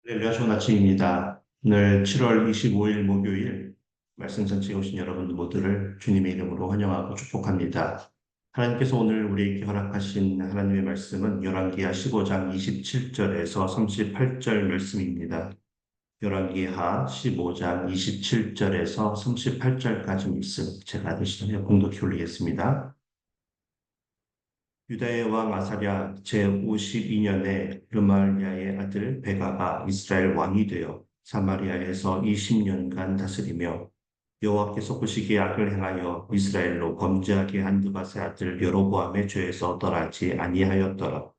할렐루야, 좋은 아침입니다. 오늘 7월 25일 목요일 말씀 전체에 오신 여러분 모두를 주님의 이름으로 환영하고 축복합니다. 하나님께서 오늘 우리에게 허락하신 하나님의 말씀은 열왕기하 15장 27절에서 38절 말씀입니다. 열왕기하 15장 27절에서 38절까지 말씀 제가 대신하여 공독해 올리겠습니다. 유다의 왕 아사랴 제52년에 르말야의 아들 베가가 이스라엘 왕이 되어 사마리아에서 20년간 다스리며 여호와께서 보시기에 악을 행하여 이스라엘로 범죄하게 한 느밧의 아들 여로보암의 죄에서 떠나지 아니하였더라.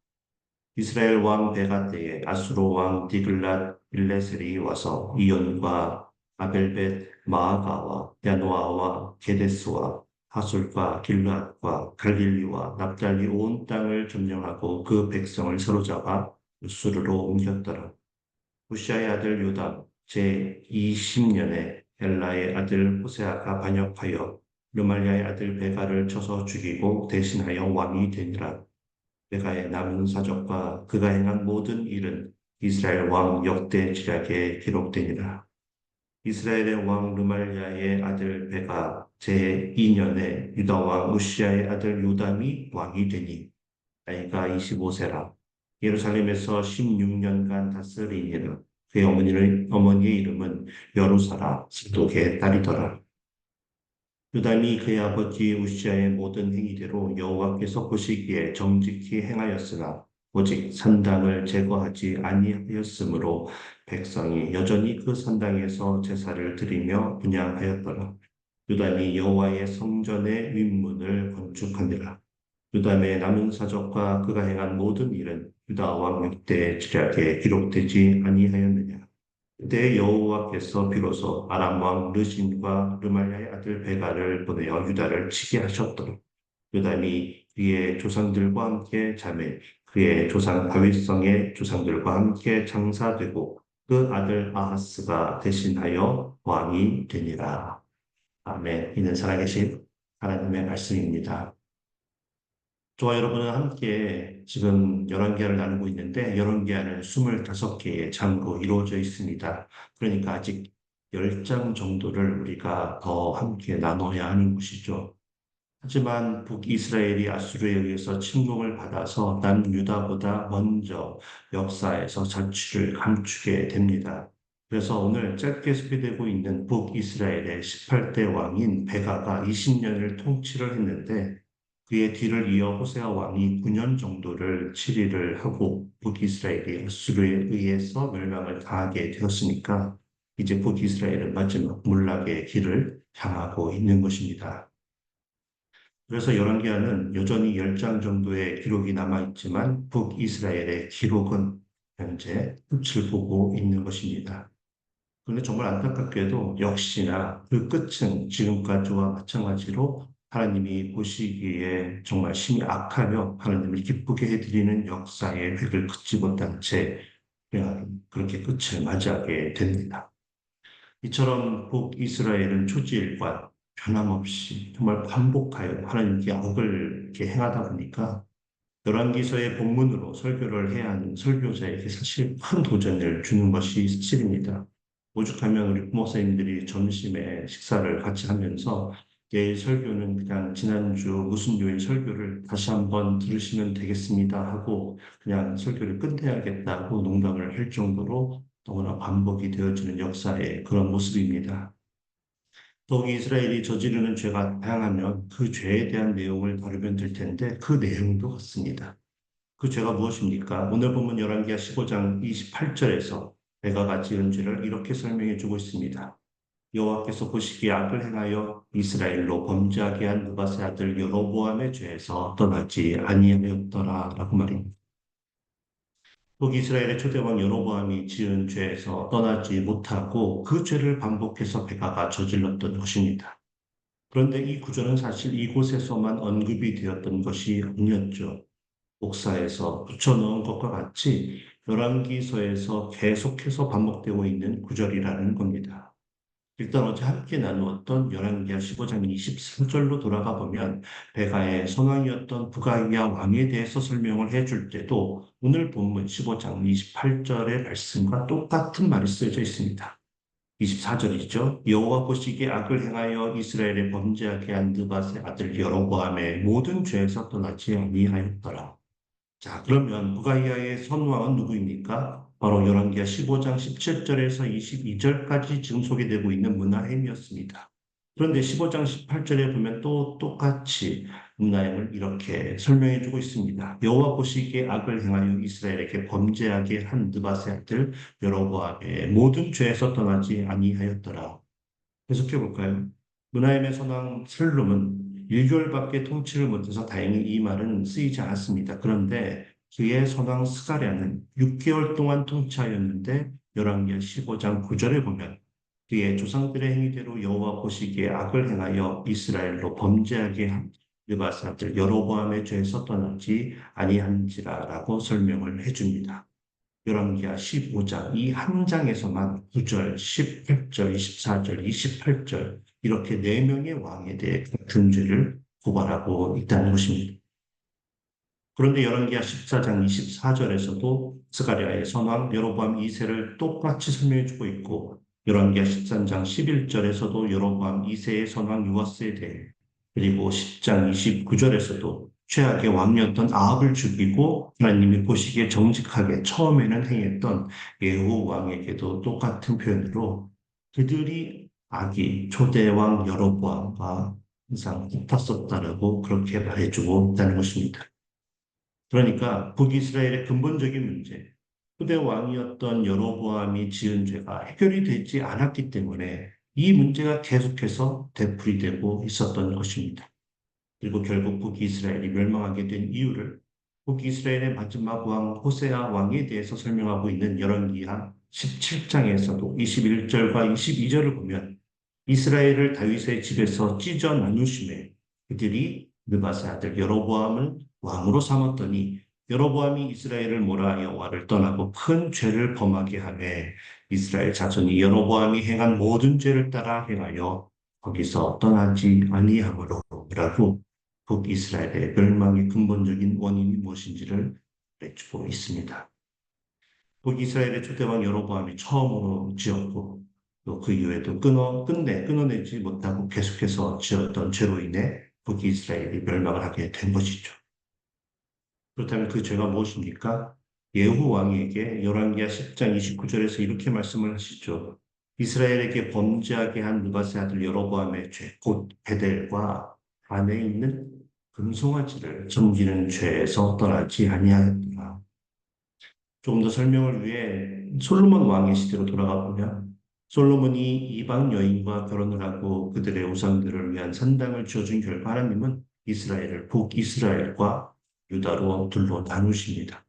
이스라엘 왕 베가 때에 아수르 왕 디글랏 빌레셀이 와서 이온과 아벨벳 마아가와 야노아와 게데스와 하솔과 길르앗과 갈릴리와 납달리 온 땅을 점령하고 그 백성을 사로잡아 우스르로 옮겼더라. 우시아의 아들 요담 제20년에 엘라의 아들 호세아가 반역하여 르말리아의 아들 베가를 쳐서 죽이고 대신하여 왕이 되니라. 베가의 남은 사적과 그가 행한 모든 일은 이스라엘 왕 역대 지략에 기록되니라. 이스라엘의 왕 르말리아의 아들 베가 제2년에 유다 왕 우시아의 아들 요담이 왕이 되니 나이가 25세라. 예루살렘에서 16년간 다스리니라. 그의 어머니의 이름은 여루사라 스독의 딸이더라. 요담이 그의 아버지 우시아의 모든 행위대로 여호와께서 보시기에 정직히 행하였으나 오직 산당을 제거하지 아니하였으므로 백성이 여전히 그 산당에서 제사를 드리며 분향하였더라. 요담이 여호와의 성전의 윗문을 건축하니라. 요담의 남은 사적과 그가 행한 모든 일은 유다 왕 역대 지략에 기록되지 아니하였느냐. 그때 여호와께서 비로소 아람 왕 르신과 르말야의 아들 베가를 보내어 유다를 치게 하셨더라. 요담이 그의 조상들과 함께 자매 그의 조상 다윗성의 조상들과 함께 장사되고 그 아들 아하스가 대신하여 왕이 되니라. 아멘. 이는 살아계신 하나님의 말씀입니다. 저와 여러분은 함께 지금 열왕기하를 나누고 있는데 열왕기하는 25개의 장으로 이루어져 있습니다. 그러니까 아직 10장 정도를 우리가 더 함께 나눠야 하는 것이죠. 하지만 북이스라엘이 아수르에 의해서 침공을 받아서 남유다보다 먼저 역사에서 자취를 감추게 됩니다. 그래서 오늘 짧게 소개되고 있는 북이스라엘의 18대 왕인 베가가 20년을 통치를 했는데 그의 뒤를 이어 호세아 왕이 9년 정도를 치리를 하고 북이스라엘이 아수르에 의해서 멸망을 당하게 되었으니까 이제 북이스라엘은 마지막 몰락의 길을 향하고 있는 것입니다. 그래서 열왕기하는 여전히 10장 정도의 기록이 남아있지만 북이스라엘의 기록은 현재 끝을 보고 있는 것입니다. 그런데 정말 안타깝게도 역시나 그 끝은 지금까지와 마찬가지로 하나님이 보시기에 정말 심히 악하며 하나님을 기쁘게 해드리는 역사의 획을 긋지 못한 채 그냥 그렇게 끝을 맞이하게 됩니다. 이처럼 북이스라엘은 초지일관 변함없이 정말 반복하여 하나님께 악을 이렇게 행하다 보니까 열왕기서의 본문으로 설교를 해야 하는 설교자에게 사실 큰 도전을 주는 것이 사실입니다. 오죽하면 우리 부목사님들이 점심에 식사를 같이 하면서 내일 설교는 그냥 지난주 무슨 요일 설교를 다시 한번 들으시면 되겠습니다 하고 그냥 설교를 끝내야겠다고 농담을 할 정도로 너무나 반복이 되어지는 역사의 그런 모습입니다. 더욱 이스라엘이 저지르는 죄가 다양하면 그 죄에 대한 내용을 다루면 될 텐데 그 내용도 같습니다. 그 죄가 무엇입니까? 오늘 보면 열왕기하 15장 28절에서 베가가 지은 죄를 이렇게 설명해 주고 있습니다. 여호와께서 보시기에 악을 행하여 이스라엘로 범죄하게 한 느밧의 아들 여로보암의 죄에서 떠나지 아니하였더라라고 말입니다. 북이스라엘의 초대왕 여로보암이 지은 죄에서 떠나지 못하고 그 죄를 반복해서 베가가 저질렀던 것입니다. 그런데 이 구절은 사실 이곳에서만 언급이 되었던 것이 아니었죠. 목사에서 붙여넣은 것과 같이 열왕기서에서 계속해서 반복되고 있는 구절이라는 겁니다. 일단 어제 함께 나누었던 열왕기하 15장 23절로 돌아가 보면 베가의 선왕이었던 부가이야 왕에 대해서 설명을 해줄 때도 오늘 본문 15장 28절의 말씀과 똑같은 말이 쓰여져 있습니다. 24절이죠. 여호와 보시기에 악을 행하여 이스라엘에 범죄하게 한 느밧의 아들 여로보암의 모든 죄에서 떠나지 아니하였더라. 자, 그러면 부가이아의 선왕은 누구입니까? 바로 열왕기하 15장 17절에서 22절까지 지금 소개되고 있는 므나헴이었습니다. 그런데 15장 18절에 보면 또 똑같이 므나헴을 이렇게 설명해 주고 있습니다. 여호와 보시기에 악을 행하여 이스라엘에게 범죄하게 한 느밧의 아들 여로보암의 모든 죄에서 떠나지 아니하였더라. 계속해 볼까요? 므나헴의 선왕 살룸은 1개월밖에 통치를 못해서 다행히 이 말은 쓰이지 않았습니다. 그런데 그의 선왕 스가랴는 6개월 동안 통치하였는데 열왕기하 15장 9절에 보면 그의 조상들의 행위대로 여호와 보시기에 악을 행하여 이스라엘로 범죄하게 한 느밧의 아들 여로보암의 죄에서 떠나지 아니한지라라고 설명을 해줍니다. 열왕기하 15장 이 한 장에서만 9절, 18절, 24절, 28절 이렇게 네 명의 왕에 대해 같은 죄를 고발하고 있다는 것입니다. 그런데 열왕기하 14장 24절에서도 스가랴의 선왕 여로보암 2세를 똑같이 설명해 주고 있고 열왕기하 13장 11절에서도 여로보암 2세의 선왕 요아스에 대해 그리고 10장 29절에서도 최악의 왕이었던 아합을 죽이고 하나님이 보시기에 정직하게 처음에는 행했던 예후 왕에게도 똑같은 표현으로 그들이 악이 초대왕 여로보암과 항상 같았었다라고 그렇게 말해주고 있다는 것입니다. 그러니까 북이스라엘의 근본적인 문제, 후대 왕이었던 여로보암이 지은 죄가 해결이 되지 않았기 때문에 이 문제가 계속해서 되풀이되고 있었던 것입니다. 그리고 결국 북이스라엘이 멸망하게 된 이유를 북이스라엘의 마지막 왕 호세아 왕에 대해서 설명하고 있는 열왕기하 17장에서도 21절과 22절을 보면 이스라엘을 다윗의 집에서 찢어 나누심에 그들이 느밧의 아들 여로보암을 왕으로 삼았더니 여로보암이 이스라엘을 몰아 여호와를 떠나고 큰 죄를 범하게 하매 이스라엘 자손이 여로보암이 행한 모든 죄를 따라 행하여 거기서 떠나지 아니하므로라고 북이스라엘의 멸망의 근본적인 원인이 무엇인지를 내주고 있습니다. 북이스라엘의 초대왕 여로보암이 처음으로 지었고 또 그 이후에도 끊어내지 못하고 계속해서 지었던 죄로 인해 북이스라엘이 멸망을 하게 된 것이죠. 그렇다면 그 죄가 무엇입니까? 예후 왕에게 열왕기하 10장 29절에서 이렇게 말씀을 하시죠. 이스라엘에게 범죄하게 한 느밧의 아들 여로보암의 죄, 곧 베델과 안에 있는 금송아지를 섬기는 죄에서 떠나지 아니하였더라. 좀 더 설명을 위해 솔로몬 왕의 시대로 돌아가 보면 솔로몬이 이방 여인과 결혼을 하고 그들의 우상들을 위한 산당을 지어준 결과 하나님은 이스라엘을 북이스라엘과 유다로 둘로 나누십니다.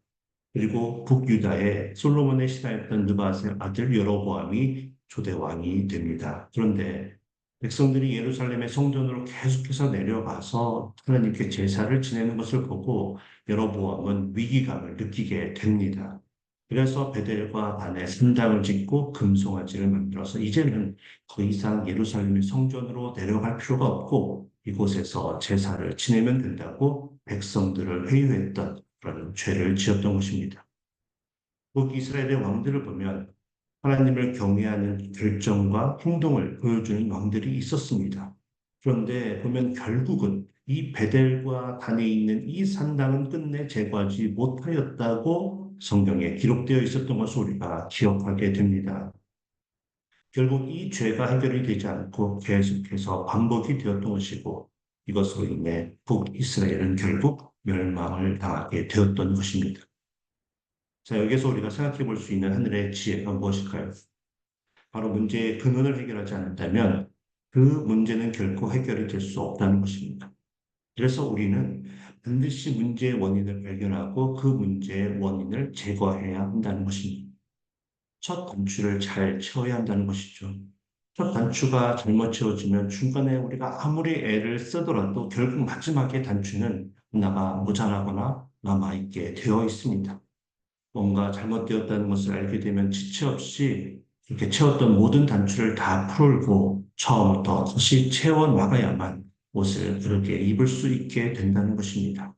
그리고 북유다에 솔로몬의 신하였던 느밧의 아들 여로보암이 초대 왕이 됩니다. 그런데 백성들이 예루살렘의 성전으로 계속해서 내려가서 하나님께 제사를 지내는 것을 보고 여로보암은 위기감을 느끼게 됩니다. 그래서 베델과 단에 산당을 짓고 금송아지를 만들어서 이제는 더 이상 예루살렘의 성전으로 내려갈 필요가 없고 이곳에서 제사를 지내면 된다고 백성들을 회유했던 그런 죄를 지었던 것입니다. 북이스라엘의 왕들을 보면 하나님을 경외하는 결정과 행동을 보여주는 왕들이 있었습니다. 그런데 보면 결국은 이 베델과 단에 있는 이 산당은 끝내 제거하지 못하였다고 성경에 기록되어 있었던 것을 우리가 기억하게 됩니다. 결국 이 죄가 해결이 되지 않고 계속해서 반복이 되었던 것이고 이것으로 인해 북이스라엘은 결국 멸망을 당하게 되었던 것입니다. 자, 여기서 우리가 생각해 볼 수 있는 하늘의 지혜가 무엇일까요? 바로 문제의 근원을 해결하지 않는다면 그 문제는 결코 해결이 될 수 없다는 것입니다. 그래서 우리는 반드시 문제의 원인을 발견하고 그 문제의 원인을 제거해야 한다는 것입니다. 첫 단추를 잘 채워야 한다는 것이죠. 첫 단추가 잘못 채워지면 중간에 우리가 아무리 애를 쓰더라도 결국 마지막에 단추는 하나가 모자라거나 남아있게 되어 있습니다. 뭔가 잘못되었다는 것을 알게 되면 지체 없이 이렇게 채웠던 모든 단추를 다 풀고 처음부터 다시 채워 나가야만 옷을 그렇게 입을 수 있게 된다는 것입니다.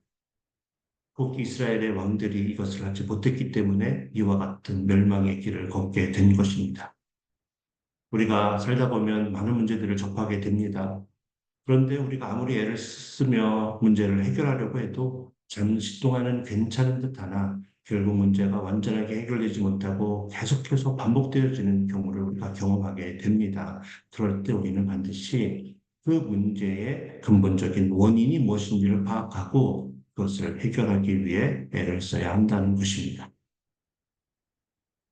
북이스라엘의 왕들이 이것을 하지 못했기 때문에 이와 같은 멸망의 길을 걷게 된 것입니다. 우리가 살다 보면 많은 문제들을 접하게 됩니다. 그런데 우리가 아무리 애를 쓰며 문제를 해결하려고 해도 잠시 동안은 괜찮은 듯하나 결국 문제가 완전하게 해결되지 못하고 계속해서 반복되어지는 경우를 우리가 경험하게 됩니다. 그럴 때 우리는 반드시 그 문제의 근본적인 원인이 무엇인지를 파악하고 그것을 해결하기 위해 애를 써야 한다는 것입니다.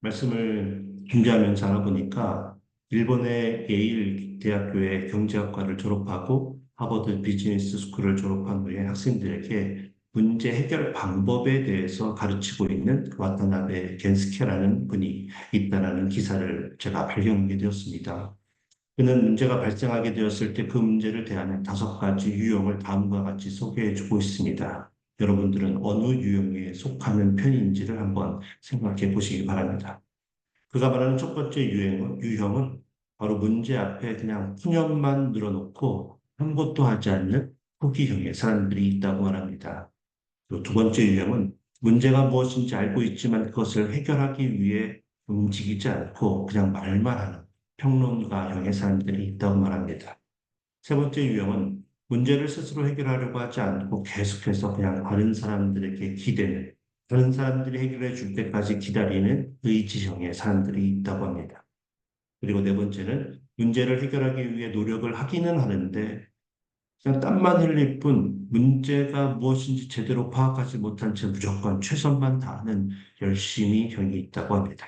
말씀을 준비하면서 알아보니까 일본의 예일 대학교의 경제학과를 졸업하고 하버드 비즈니스 스쿨을 졸업한 후에 학생들에게 문제 해결 방법에 대해서 가르치고 있는 와타나베 겐스케라는 분이 있다라는 기사를 제가 발견하게 되었습니다. 그는 문제가 발생하게 되었을 때 그 문제를 대하는 5가지 유형을 다음과 같이 소개해주고 있습니다. 여러분들은 어느 유형에 속하는 편인지를 한번 생각해 보시기 바랍니다. 그가 말하는 첫 번째 유형은 바로 문제 앞에 그냥 푸념만 늘어놓고 아무것도 하지 않는 포기형의 사람들이 있다고 말합니다. 그리고 두 번째 유형은 문제가 무엇인지 알고 있지만 그것을 해결하기 위해 움직이지 않고 그냥 말만 하는 평론가형의 사람들이 있다고 말합니다. 세 번째 유형은 문제를 스스로 해결하려고 하지 않고 계속해서 그냥 다른 사람들에게 기대는, 다른 사람들이 해결해 줄 때까지 기다리는 의지형의 사람들이 있다고 합니다. 그리고 네 번째는 문제를 해결하기 위해 노력을 하기는 하는데 그냥 땀만 흘릴 뿐 문제가 무엇인지 제대로 파악하지 못한 채 무조건 최선만 다하는 열심히 형이 있다고 합니다.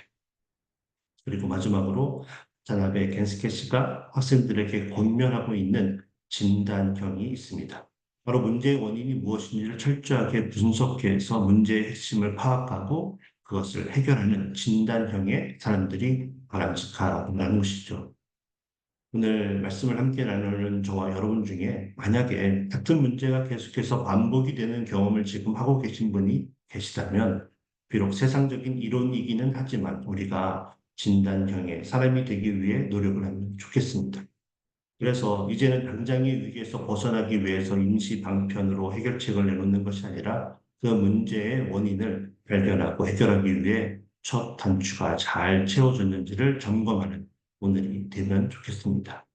그리고 마지막으로 잔압의 겐스케 씨가 학생들에게 권면하고 있는 진단형이 있습니다. 바로 문제의 원인이 무엇인지를 철저하게 분석해서 문제의 핵심을 파악하고 그것을 해결하는 진단형의 사람들이 바람직하다는 것이죠. 오늘 말씀을 함께 나누는 저와 여러분 중에 만약에 같은 문제가 계속해서 반복이 되는 경험을 지금 하고 계신 분이 계시다면 비록 세상적인 이론이기는 하지만 우리가 진단형의 사람이 되기 위해 노력을 하면 좋겠습니다. 그래서 이제는 당장의 위기에서 벗어나기 위해서 임시 방편으로 해결책을 내놓는 것이 아니라 그 문제의 원인을 발견하고 해결하기 위해 첫 단추가 잘 채워졌는지를 점검하는 오늘이 되면 좋겠습니다.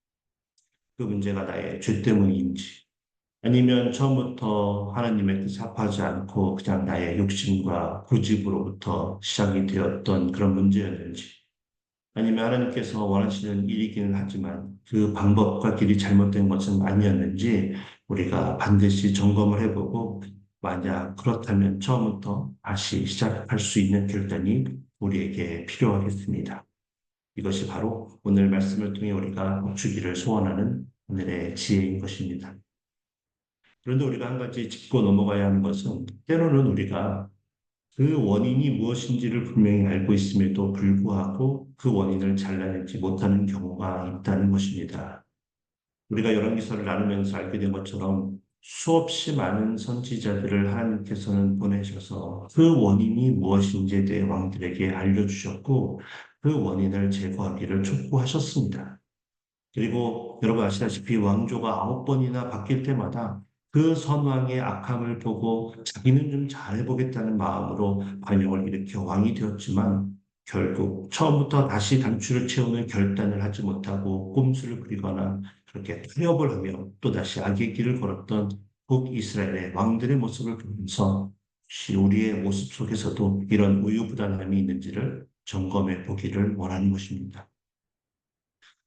그 문제가 나의 죄 때문인지 아니면 처음부터 하나님의 뜻을 합하지 않고 그냥 나의 욕심과 고집으로부터 시작이 되었던 그런 문제였는지 아니면 하나님께서 원하시는 일이기는 하지만 그 방법과 길이 잘못된 것은 아니었는지 우리가 반드시 점검을 해보고 만약 그렇다면 처음부터 다시 시작할 수 있는 결단이 우리에게 필요하겠습니다. 이것이 바로 오늘 말씀을 통해 우리가 주기를 소원하는 오늘의 지혜인 것입니다. 그런데 우리가 한 가지 짚고 넘어가야 하는 것은 때로는 우리가 그 원인이 무엇인지를 분명히 알고 있음에도 불구하고 그 원인을 잘라내지 못하는 경우가 있다는 것입니다. 우리가 열왕기서를 나누면서 알게 된 것처럼 수없이 많은 선지자들을 하나님께서는 보내셔서 그 원인이 무엇인지에 대해 왕들에게 알려주셨고 그 원인을 제거하기를 촉구하셨습니다. 그리고 여러분 아시다시피 왕조가 9번이나 바뀔 때마다 그 선왕의 악함을 보고 자기는 좀 잘해보겠다는 마음으로 반역을 일으켜 왕이 되었지만 결국 처음부터 다시 단추를 채우는 결단을 하지 못하고 꼼수를 부리거나 그렇게 타협을 하며 또다시 악의 길을 걸었던 북이스라엘의 왕들의 모습을 보면서 혹시 우리의 모습 속에서도 이런 우유부단함이 있는지를 점검해 보기를 원하는 것입니다.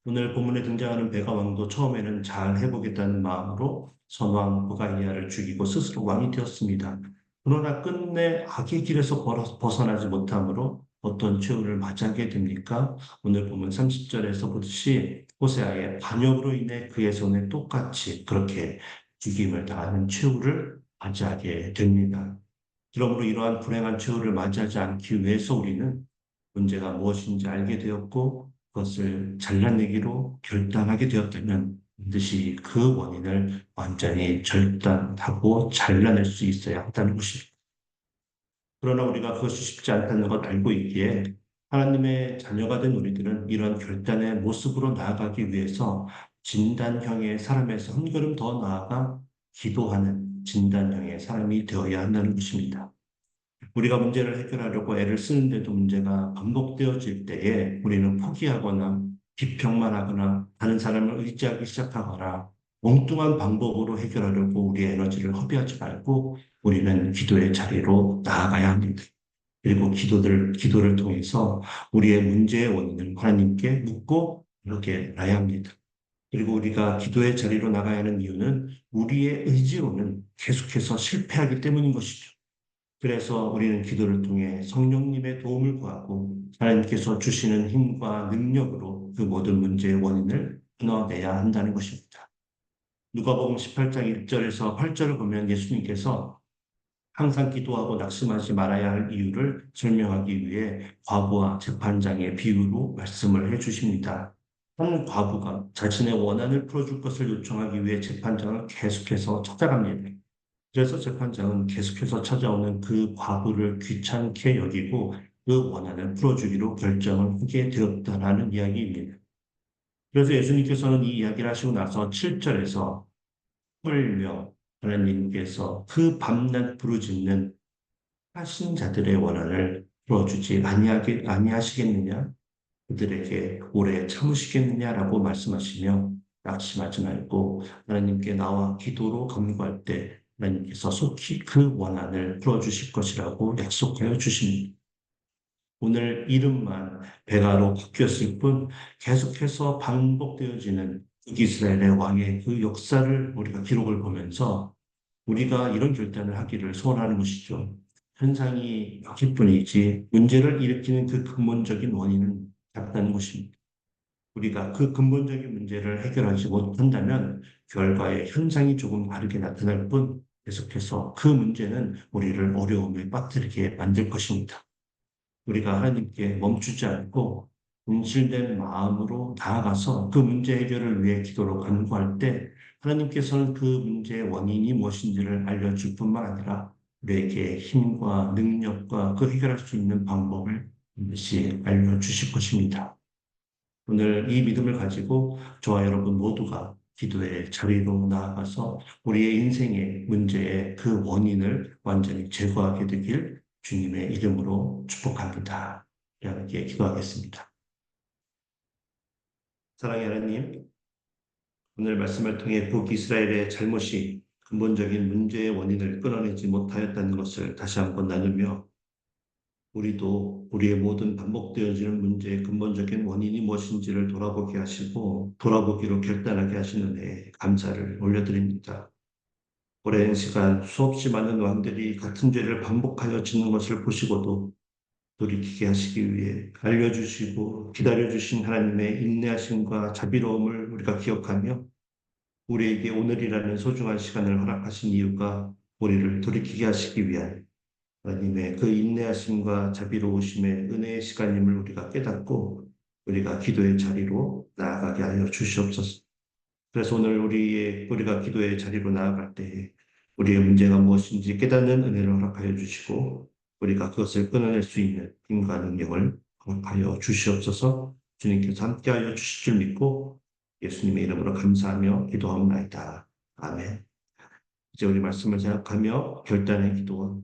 오늘 본문에 등장하는 베가 왕도 처음에는 잘 해보겠다는 마음으로 선왕 부갈리아를 죽이고 스스로 왕이 되었습니다. 그러나 끝내 악의 길에서 벗어나지 못함으로 어떤 최후를 맞이하게 됩니까? 오늘 보면 30절에서 보듯이 호세아의 반역으로 인해 그의 손에 똑같이 그렇게 죽임을 당하는 최후를 맞이하게 됩니다. 그러므로 이러한 불행한 최후를 맞이하지 않기 위해서 우리는 문제가 무엇인지 알게 되었고 그것을 잘라내기로 결단하게 되었다면 반드시 그 원인을 완전히 절단하고 잘라낼 수 있어야 한다는 것입니다. 그러나 우리가 그것이 쉽지 않다는 것 알고 있기에 하나님의 자녀가 된 우리들은 이런 결단의 모습으로 나아가기 위해서 진단형의 사람에서 한 걸음 더 나아가 기도하는 진단형의 사람이 되어야 한다는 것입니다. 우리가 문제를 해결하려고 애를 쓰는데도 문제가 반복되어질 때에 우리는 포기하거나 비평만 하거나 다른 사람을 의지하기 시작하거나 엉뚱한 방법으로 해결하려고 우리의 에너지를 허비하지 말고 우리는 기도의 자리로 나아가야 합니다. 그리고 기도를 통해서 우리의 문제의 원인을 하나님께 묻고 이렇게 놔야 합니다. 그리고 우리가 기도의 자리로 나가야 하는 이유는 우리의 의지로는 계속해서 실패하기 때문인 것이죠. 그래서 우리는 기도를 통해 성령님의 도움을 구하고 하나님께서 주시는 힘과 능력으로 그 모든 문제의 원인을 끊어내야 한다는 것입니다. 누가복음 18장 1절에서 8절을 보면 예수님께서 항상 기도하고 낙심하지 말아야 할 이유를 설명하기 위해 과부와 재판장의 비유로 말씀을 해주십니다. 한 과부가 자신의 원한을 풀어줄 것을 요청하기 위해 재판장을 계속해서 찾아갑니다. 그래서 재판장은 계속해서 찾아오는 그 과부를 귀찮게 여기고 그 원한을 풀어주기로 결정을 하게 되었다라는 이야기입니다. 그래서 예수님께서는 이 이야기를 하시고 나서 7절에서 울며 하나님께서 그 밤낮 부르짖는 하신 자들의 원한을 풀어주지 아니하시겠느냐? 그들에게 오래 참으시겠느냐라고 말씀하시며 낙심하지 말고 하나님께 나와 기도로 간구할 때 하나님께서 속히 그 원한을 풀어주실 것이라고 약속하여 주십니다. 오늘 이름만 베가로 바뀌었을 뿐 계속해서 반복되어지는 북이스라엘의 왕의 그 역사를 우리가 기록을 보면서 우리가 이런 결단을 하기를 소원하는 것이죠. 현상이 바뀔 뿐이지 문제를 일으키는 그 근본적인 원인은 같다는 것입니다. 우리가 그 근본적인 문제를 해결하지 못한다면 결과의 현상이 조금 다르게 나타날 뿐 계속해서 그 문제는 우리를 어려움에 빠뜨리게 만들 것입니다. 우리가 하나님께 멈추지 않고 진실된 마음으로 나아가서 그 문제 해결을 위해 기도로 간구할 때 하나님께서는 그 문제의 원인이 무엇인지를 알려줄 뿐만 아니라 우리에게 힘과 능력과 그 해결할 수 있는 방법을 반드시 알려주실 것입니다. 오늘 이 믿음을 가지고 저와 여러분 모두가 기도의 자리로 나아가서 우리의 인생의 문제의 그 원인을 완전히 제거하게 되길 주님의 이름으로 축복합니다. 함께 기도하겠습니다. 사랑의 하나님, 오늘 말씀을 통해 북이스라엘의 잘못이 근본적인 문제의 원인을 끊어내지 못하였다는 것을 다시 한번 나누며 우리도 우리의 모든 반복되어지는 문제의 근본적인 원인이 무엇인지를 돌아보게 하시고 돌아보기로 결단하게 하시는 데 감사를 올려드립니다. 오랜 시간 수없이 많은 왕들이 같은 죄를 반복하여 짓는 것을 보시고도 돌이키게 하시기 위해 알려주시고 기다려주신 하나님의 인내하심과 자비로움을 우리가 기억하며 우리에게 오늘이라는 소중한 시간을 허락하신 이유가 우리를 돌이키게 하시기 위한 하나님의 그 인내하심과 자비로우심의 은혜의 시간임을 우리가 깨닫고 우리가 기도의 자리로 나아가게 하여 주시옵소서. 그래서 오늘 우리가 기도의 자리로 나아갈 때 우리의 문제가 무엇인지 깨닫는 은혜를 허락하여 주시고 우리가 그것을 끊어낼 수 있는 힘과 능력을 허락하여 주시옵소서. 주님께서 함께하여 주실 줄 믿고 예수님의 이름으로 감사하며 기도하옵나이다. 아멘. 이제 우리 말씀을 생각하며 결단의 기도와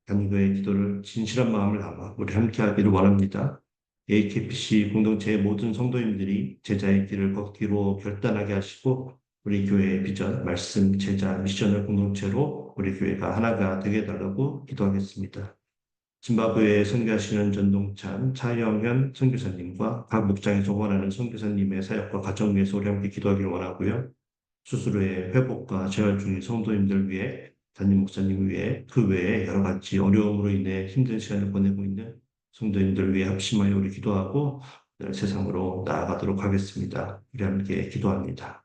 강도의 기도를 진실한 마음을 담아 우리 함께하기를 원합니다. AKPC 공동체의 모든 성도님들이 제자의 길을 걷기로 결단하게 하시고 우리 교회의 비전, 말씀, 제자, 미션을 공동체로 우리 교회가 하나가 되게 해달라고 기도하겠습니다. 짐바브웨에 선교하시는 전동찬, 차영현 선교사님과 각 목장에서 원하는 선교사님의 사역과 가정 위해서 우리 함께 기도하기를 원하고요. 수술 후에 회복과 재활 중인 성도님들 위해 담임 목사님 위해 그 외에 여러 가지 어려움으로 인해 힘든 시간을 보내고 있는 성도님들 위해 합심하여 우리 기도하고 세상으로 나아가도록 하겠습니다. 우리 함께 기도합니다.